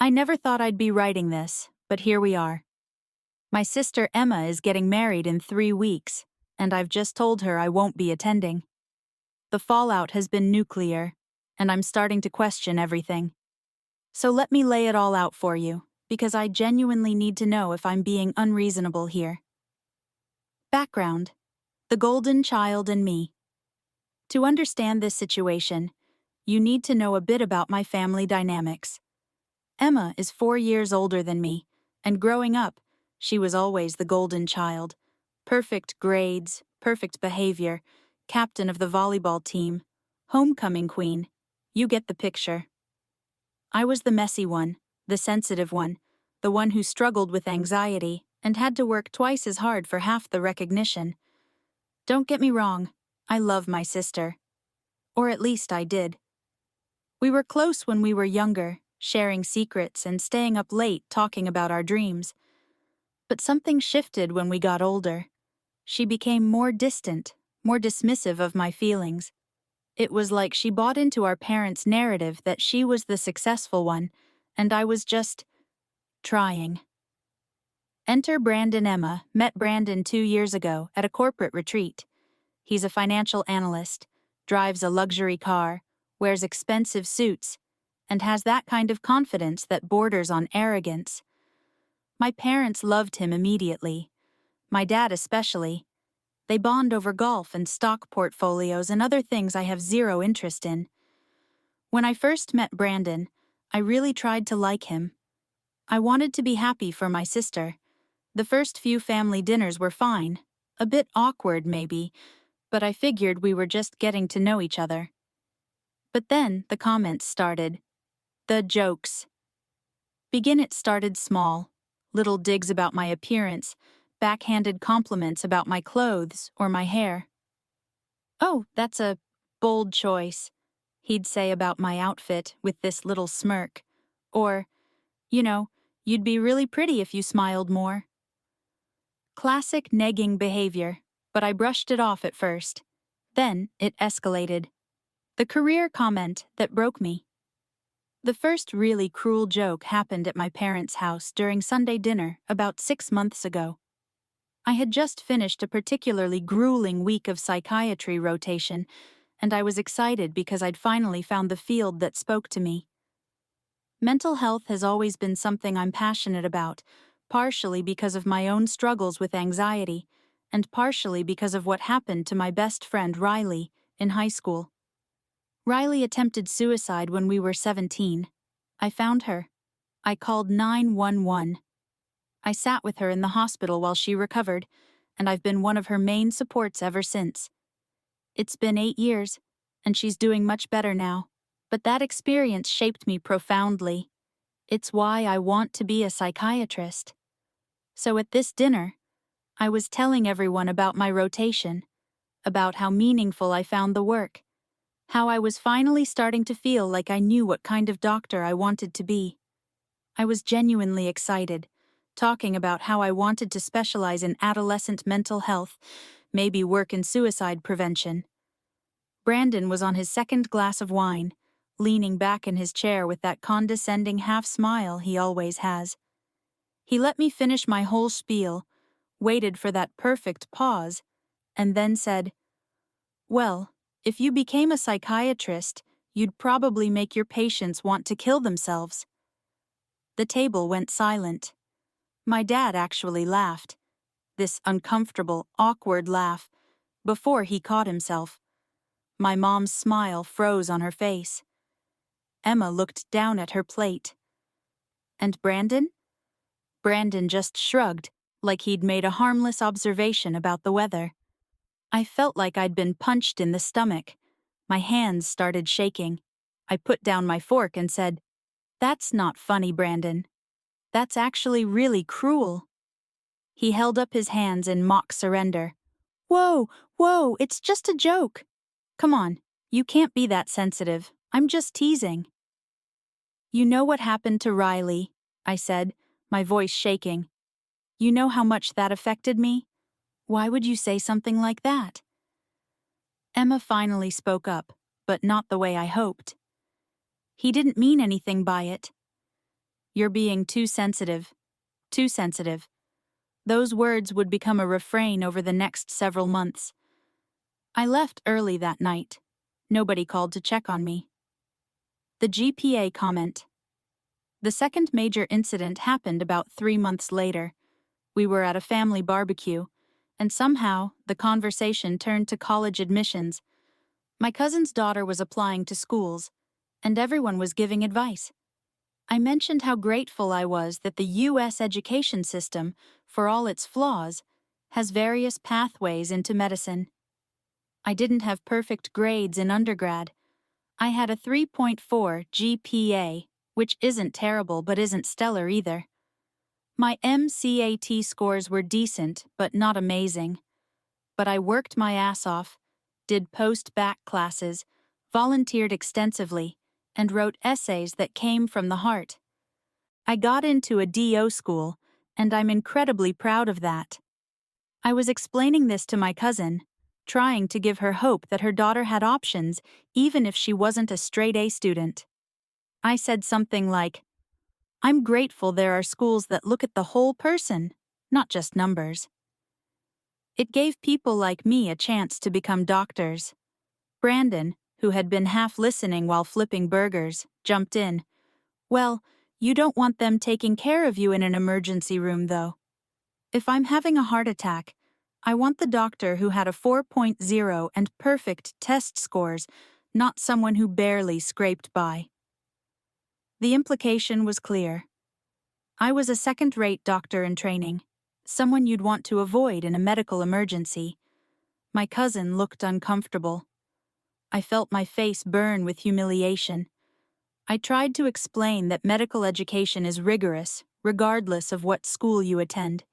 I never thought I'd be writing this, but here we are. My sister Emma is getting married in 3 weeks, and I've just told her I won't be attending. The fallout has been nuclear, and I'm starting to question everything. So let me lay it all out for you, because I genuinely need to know if I'm being unreasonable here. Background: the golden child and me. To understand this situation, you need to know a bit about my family dynamics. Emma is 4 years older than me, and growing up, she was always the golden child. Perfect grades, perfect behavior, captain of the volleyball team, homecoming queen. You get the picture. I was the messy one, the sensitive one, the one who struggled with anxiety and had to work twice as hard for half the recognition. Don't get me wrong, I love my sister. Or at least I did. We were close when we were younger, sharing secrets and staying up late talking about our dreams. But something shifted when we got older. She became more distant, more dismissive of my feelings. It was like she bought into our parents' narrative that she was the successful one, and I was just trying. Enter Brandon. Emma met Brandon 2 years ago at a corporate retreat. He's a financial analyst, drives a luxury car, wears expensive suits, and has that kind of confidence that borders on arrogance. My parents loved him immediately. My dad especially. They bond over golf and stock portfolios and other things I have zero interest in. When I first met Brandon, I really tried to like him. I wanted to be happy for my sister. The first few family dinners were fine. A bit awkward, maybe, but I figured we were just getting to know each other. But then the comments started. The jokes. It started small. Little digs about my appearance, backhanded compliments about my clothes or my hair. "Oh, that's a bold choice," he'd say about my outfit with this little smirk. Or, "You'd be really pretty if you smiled more." Classic negging behavior, but I brushed it off at first. Then it escalated. The career comment that broke me. The first really cruel joke happened at my parents' house during Sunday dinner about 6 months ago. I had just finished a particularly grueling week of psychiatry rotation, and I was excited because I'd finally found the field that spoke to me. Mental health has always been something I'm passionate about, partially because of my own struggles with anxiety, and partially because of what happened to my best friend Riley in high school. Riley attempted suicide when we were 17. I found her. I called 911. I sat with her in the hospital while she recovered, and I've been one of her main supports ever since. It's been 8 years, and she's doing much better now, but that experience shaped me profoundly. It's why I want to be a psychiatrist. So at this dinner, I was telling everyone about my rotation, about how meaningful I found the work, how I was finally starting to feel like I knew what kind of doctor I wanted to be. I was genuinely excited, talking about how I wanted to specialize in adolescent mental health, maybe work in suicide prevention. Brandon was on his second glass of wine, leaning back in his chair with that condescending half-smile he always has. He let me finish my whole spiel, waited for that perfect pause, and then said, "Well, if you became a psychiatrist, you'd probably make your patients want to kill themselves." The table went silent. My dad actually laughed. This uncomfortable, awkward laugh, before he caught himself. My mom's smile froze on her face. Emma looked down at her plate. And Brandon? Brandon just shrugged, like he'd made a harmless observation about the weather. I felt like I'd been punched in the stomach. My hands started shaking. I put down my fork and said, "That's not funny, Brandon. That's actually really cruel." He held up his hands in mock surrender. "Whoa, whoa, it's just a joke. Come on, you can't be that sensitive. I'm just teasing." "You know what happened to Riley," I said, my voice shaking. "You know how much that affected me? Why would you say something like that?" Emma finally spoke up, but not the way I hoped. "He didn't mean anything by it." "You're being too sensitive. Too sensitive." Those words would become a refrain over the next several months. I left early that night. Nobody called to check on me. The GPA comment. The second major incident happened about 3 months later. We were at a family barbecue, and somehow the conversation turned to college admissions. My cousin's daughter was applying to schools, and everyone was giving advice. I mentioned how grateful I was that the U.S. education system, for all its flaws, has various pathways into medicine. I didn't have perfect grades in undergrad. I had a 3.4 GPA, which isn't terrible but isn't stellar either. My MCAT scores were decent but not amazing. But I worked my ass off, did post-bac classes, volunteered extensively, and wrote essays that came from the heart. I got into a DO school, and I'm incredibly proud of that. I was explaining this to my cousin, trying to give her hope that her daughter had options even if she wasn't a straight-A student. I said something like, "I'm grateful there are schools that look at the whole person, not just numbers." It gave people like me a chance to become doctors. Brandon, who had been half listening while flipping burgers, jumped in. "Well, you don't want them taking care of you in an emergency room, though. If I'm having a heart attack, I want the doctor who had a 4.0 and perfect test scores, not someone who barely scraped by." The implication was clear. I was a second-rate doctor in training, someone you'd want to avoid in a medical emergency. My cousin looked uncomfortable. I felt my face burn with humiliation. I tried to explain that medical education is rigorous, regardless of what school you attend,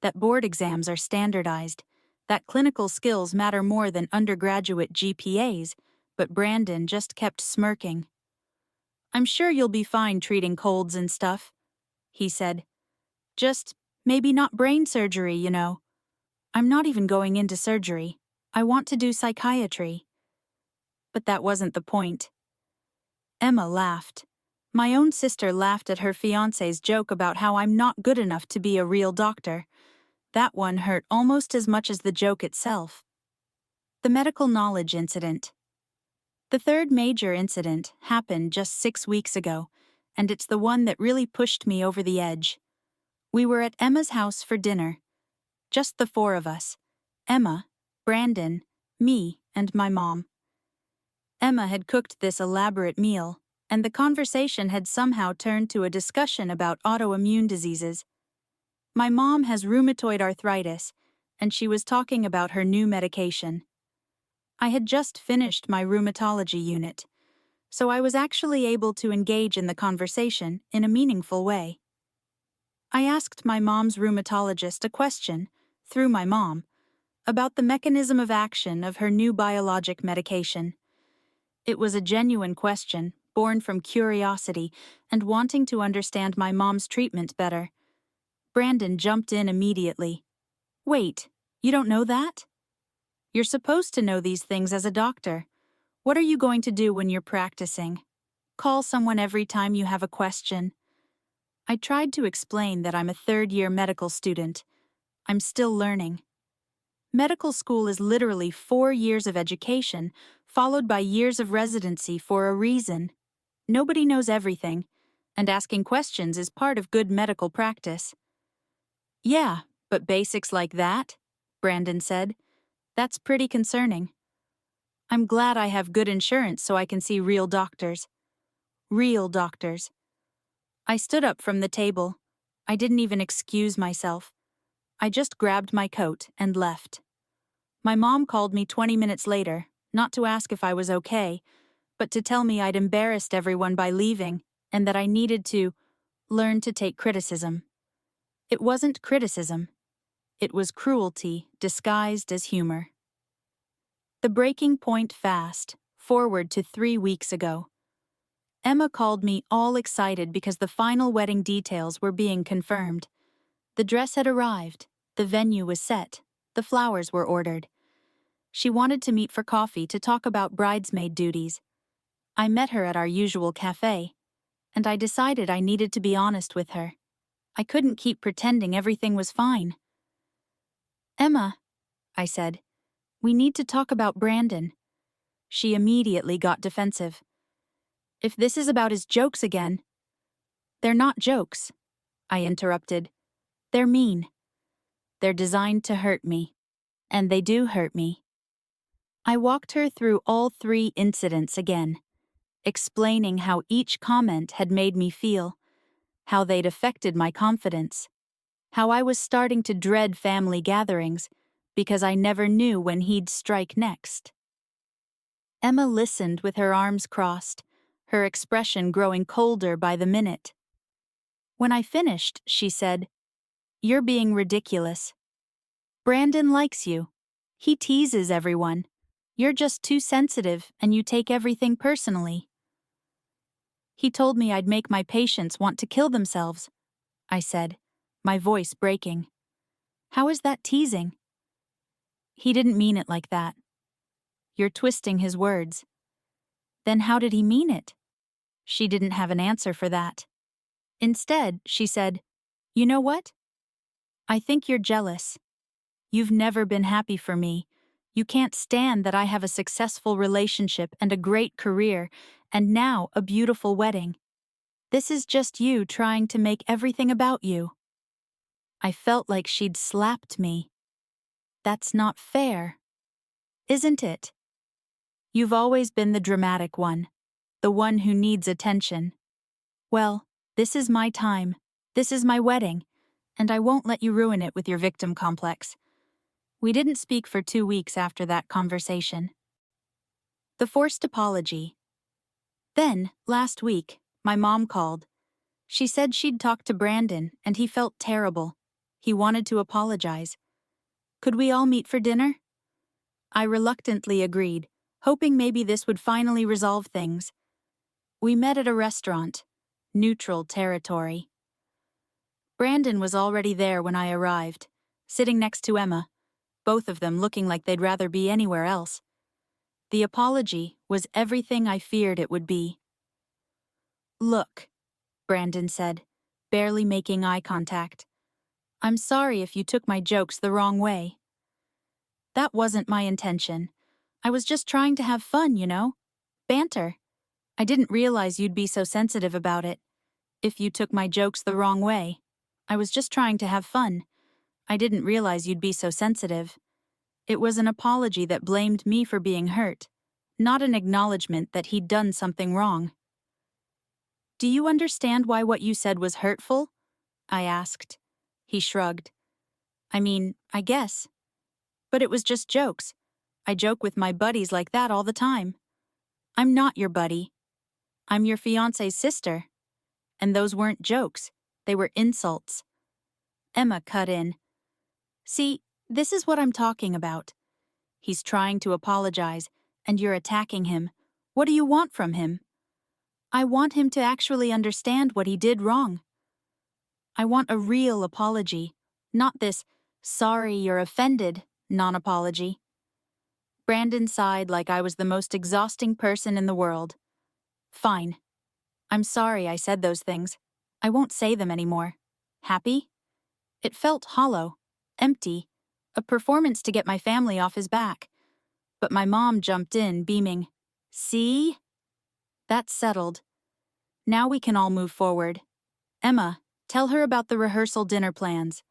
that board exams are standardized, that clinical skills matter more than undergraduate GPAs, but Brandon just kept smirking. "I'm sure you'll be fine treating colds and stuff," he said. "Just, maybe not brain surgery, you know." "I'm not even going into surgery. I want to do psychiatry." But that wasn't the point. Emma laughed. My own sister laughed at her fiancé's joke about how I'm not good enough to be a real doctor. That one hurt almost as much as the joke itself. The medical knowledge incident. The third major incident happened just 6 weeks ago, and it's the one that really pushed me over the edge. We were at Emma's house for dinner. Just the four of us. Emma, Brandon, me, and my mom. Emma had cooked this elaborate meal, and the conversation had somehow turned to a discussion about autoimmune diseases. My mom has rheumatoid arthritis, and she was talking about her new medication. I had just finished my rheumatology unit, so I was actually able to engage in the conversation in a meaningful way. I asked my mom's rheumatologist a question, through my mom, about the mechanism of action of her new biologic medication. It was a genuine question, born from curiosity and wanting to understand my mom's treatment better. Brandon jumped in immediately. "Wait, you don't know that? You're supposed to know these things as a doctor. What are you going to do when you're practicing? Call someone every time you have a question." I tried to explain that I'm a third-year medical student. I'm still learning. Medical school is literally 4 years of education, followed by years of residency for a reason. Nobody knows everything, and asking questions is part of good medical practice. "Yeah, but basics like that?" Brandon said. "That's pretty concerning." "I'm glad I have good insurance so I can see real doctors." Real doctors. I stood up from the table. I didn't even excuse myself. I just grabbed my coat and left. My mom called me 20 minutes later, not to ask if I was okay, but to tell me I'd embarrassed everyone by leaving and that I needed to learn to take criticism. It wasn't criticism. It was cruelty disguised as humor. The breaking point fast, forward to 3 weeks ago. Emma called me all excited because the final wedding details were being confirmed. The dress had arrived, the venue was set, the flowers were ordered. She wanted to meet for coffee to talk about bridesmaid duties. I met her at our usual cafe. and I decided I needed to be honest with her. I couldn't keep pretending everything was fine. "Emma," I said, "we need to talk about Brandon." She immediately got defensive. "If this is about his jokes again—" "They're not jokes," I interrupted. "They're mean. They're designed to hurt me. And they do hurt me." I walked her through all 3 incidents again, explaining how each comment had made me feel, how they'd affected my confidence, how I was starting to dread family gatherings because I never knew when he'd strike next. Emma listened with her arms crossed, her expression growing colder by the minute. When I finished, she said, "You're being ridiculous. Brandon likes you. He teases everyone. You're just too sensitive and you take everything personally." "He told me I'd make my patients want to kill themselves," I said, my voice breaking. "How is that teasing?" "He didn't mean it like that." "You're twisting his words." "Then how did he mean it?" She didn't have an answer for that. Instead, she said, "You know what? I think you're jealous. You've never been happy for me. You can't stand that I have a successful relationship and a great career, and now a beautiful wedding. This is just you trying to make everything about you." I felt like she'd slapped me. "That's not fair. Isn't it? You've always been the dramatic one, the one who needs attention. Well, this is my time. This is my wedding, and I won't let you ruin it with your victim complex." We didn't speak for 2 weeks after that conversation. The forced apology. Then, last week, my mom called. She said she'd talked to Brandon and he felt terrible. He wanted to apologize. Could we all meet for dinner? I reluctantly agreed, hoping maybe this would finally resolve things. We met at a restaurant, neutral territory. Brandon was already there when I arrived, sitting next to Emma, both of them looking like they'd rather be anywhere else. The apology was everything I feared it would be. "Look," Brandon said, barely making eye contact. "I'm sorry if you took my jokes the wrong way. That wasn't my intention. I was just trying to have fun, you know? Banter. I didn't realize you'd be so sensitive about it. If you took my jokes the wrong way. I was just trying to have fun. I didn't realize you'd be so sensitive." It was an apology that blamed me for being hurt, not an acknowledgement that he'd done something wrong. "Do you understand why what you said was hurtful?" I asked. He shrugged. "I mean, I guess. But it was just jokes. I joke with my buddies like that all the time. I'm not your buddy. I'm your fiancé's sister. And those weren't jokes. They were insults." Emma cut in. "See, this is what I'm talking about. He's trying to apologize, and you're attacking him. What do you want from him?" "I want him to actually understand what he did wrong. I want a real apology, not this 'sorry you're offended' non-apology." Brandon sighed like I was the most exhausting person in the world. "Fine. I'm sorry I said those things. I won't say them anymore. Happy?" It felt hollow, empty, a performance to get my family off his back. But my mom jumped in, beaming. "See? That's settled. Now we can all move forward. Emma, tell her about the rehearsal dinner plans."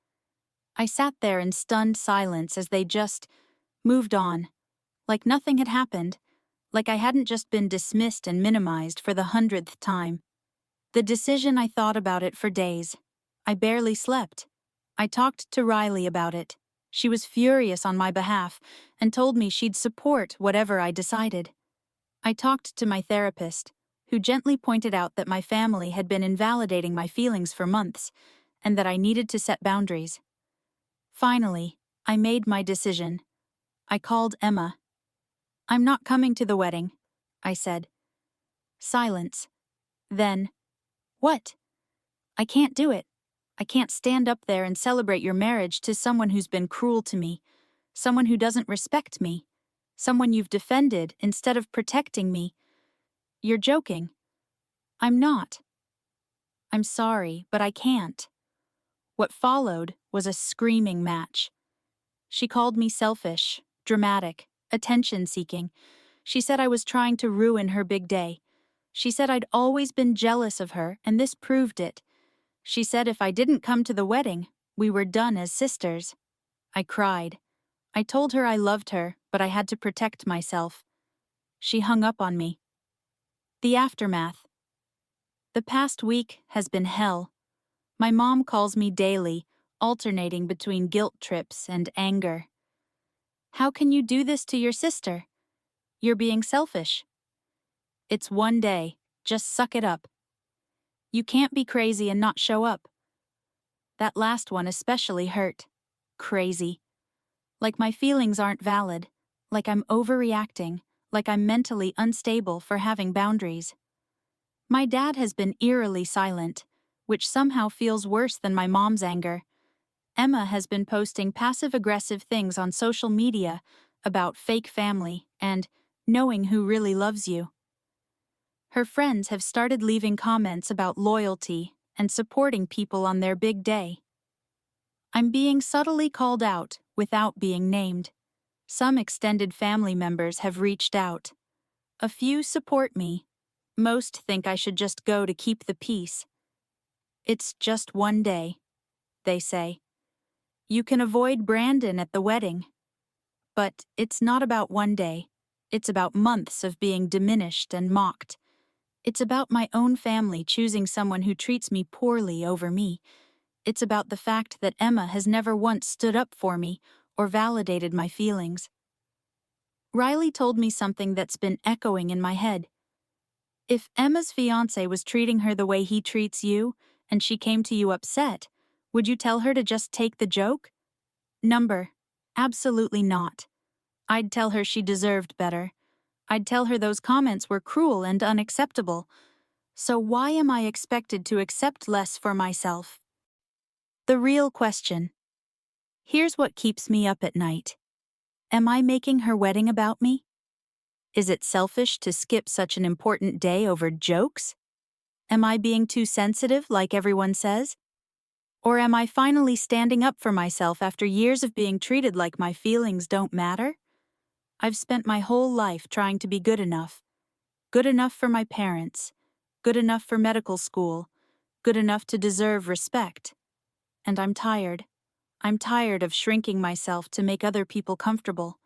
I sat there in stunned silence as they just moved on, like nothing had happened, like I hadn't just been dismissed and minimized for the 100th time. The decision, I thought about it for days. I barely slept. I talked to Riley about it. She was furious on my behalf and told me she'd support whatever I decided. I talked to my therapist, who gently pointed out that my family had been invalidating my feelings for months and that I needed to set boundaries. Finally, I made my decision. I called Emma. "I'm not coming to the wedding," I said. Silence. Then, "What?" "I can't do it. I can't stand up there and celebrate your marriage to someone who's been cruel to me, someone who doesn't respect me, someone you've defended instead of protecting me." "You're joking." "I'm not. I'm sorry, but I can't. What followed was a screaming match. She called me selfish, dramatic, attention-seeking. She said I was trying to ruin her big day. She said I'd always been jealous of her, and this proved it. She said if I didn't come to the wedding, we were done as sisters. I cried. I told her I loved her, but I had to protect myself. She hung up on me. The aftermath. The past week has been hell. My mom calls me daily, alternating between guilt trips and anger. How can you do this to your sister? You're being selfish. It's one day. Just suck it up. You can't be crazy and not show up. That last one especially hurt. Crazy. Like my feelings aren't valid. Like I'm overreacting. Like I'm mentally unstable for having boundaries. My dad has been eerily silent, which somehow feels worse than my mom's anger. Emma has been posting passive-aggressive things on social media about fake family and knowing who really loves you. Her friends have started leaving comments about loyalty and supporting people on their big day. I'm being subtly called out without being named. Some extended family members have reached out. A few support me. Most think I should just go to keep the peace. It's just one day, they say. You can avoid Brandon at the wedding. But it's not about one day. It's about months of being diminished and mocked. It's about my own family choosing someone who treats me poorly over me. It's about the fact that Emma has never once stood up for me or validated my feelings. Riley told me something that's been echoing in my head. If Emma's fiancé was treating her the way he treats you, and she came to you upset, would you tell her to just take the joke? Number: absolutely not. I'd tell her she deserved better. I'd tell her those comments were cruel and unacceptable. So why am I expected to accept less for myself? The real question. Here's what keeps me up at night. Am I making her wedding about me? Is it selfish to skip such an important day over jokes? Am I being too sensitive, like everyone says? Or am I finally standing up for myself after years of being treated like my feelings don't matter? I've spent my whole life trying to be good enough. Good enough for my parents. Good enough for medical school. Good enough to deserve respect. And I'm tired. I'm tired of shrinking myself to make other people comfortable.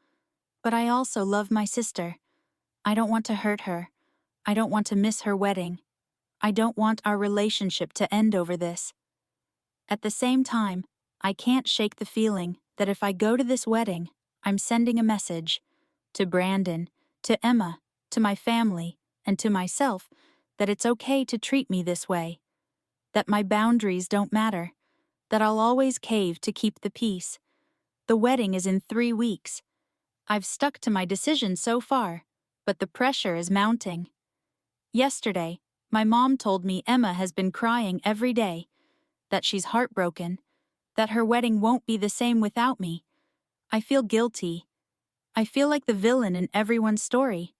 But I also love my sister. I don't want to hurt her. I don't want to miss her wedding. I don't want our relationship to end over this. At the same time, I can't shake the feeling that if I go to this wedding, I'm sending a message to Brandon, to Emma, to my family, and to myself that it's okay to treat me this way, that my boundaries don't matter, that I'll always cave to keep the peace. The wedding is in 3 weeks. I've stuck to my decision so far, but the pressure is mounting. Yesterday, my mom told me Emma has been crying every day, that she's heartbroken, that her wedding won't be the same without me. I feel guilty. I feel like the villain in everyone's story.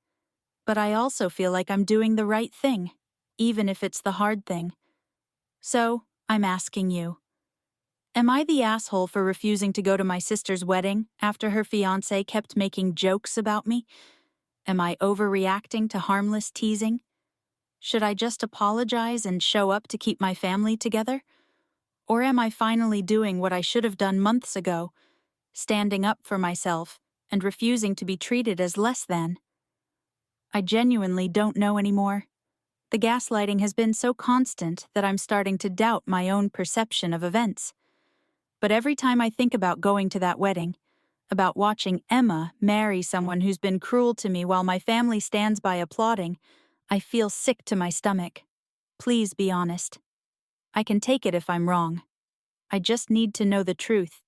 But I also feel like I'm doing the right thing, even if it's the hard thing. So, I'm asking you. Am I the asshole for refusing to go to my sister's wedding after her fiancé kept making jokes about me? Am I overreacting to harmless teasing? Should I just apologize and show up to keep my family together? Or am I finally doing what I should have done months ago, standing up for myself and refusing to be treated as less than? I genuinely don't know anymore. The gaslighting has been so constant that I'm starting to doubt my own perception of events. But every time I think about going to that wedding, about watching Emma marry someone who's been cruel to me while my family stands by applauding, I feel sick to my stomach. Please be honest. I can take it if I'm wrong. I just need to know the truth.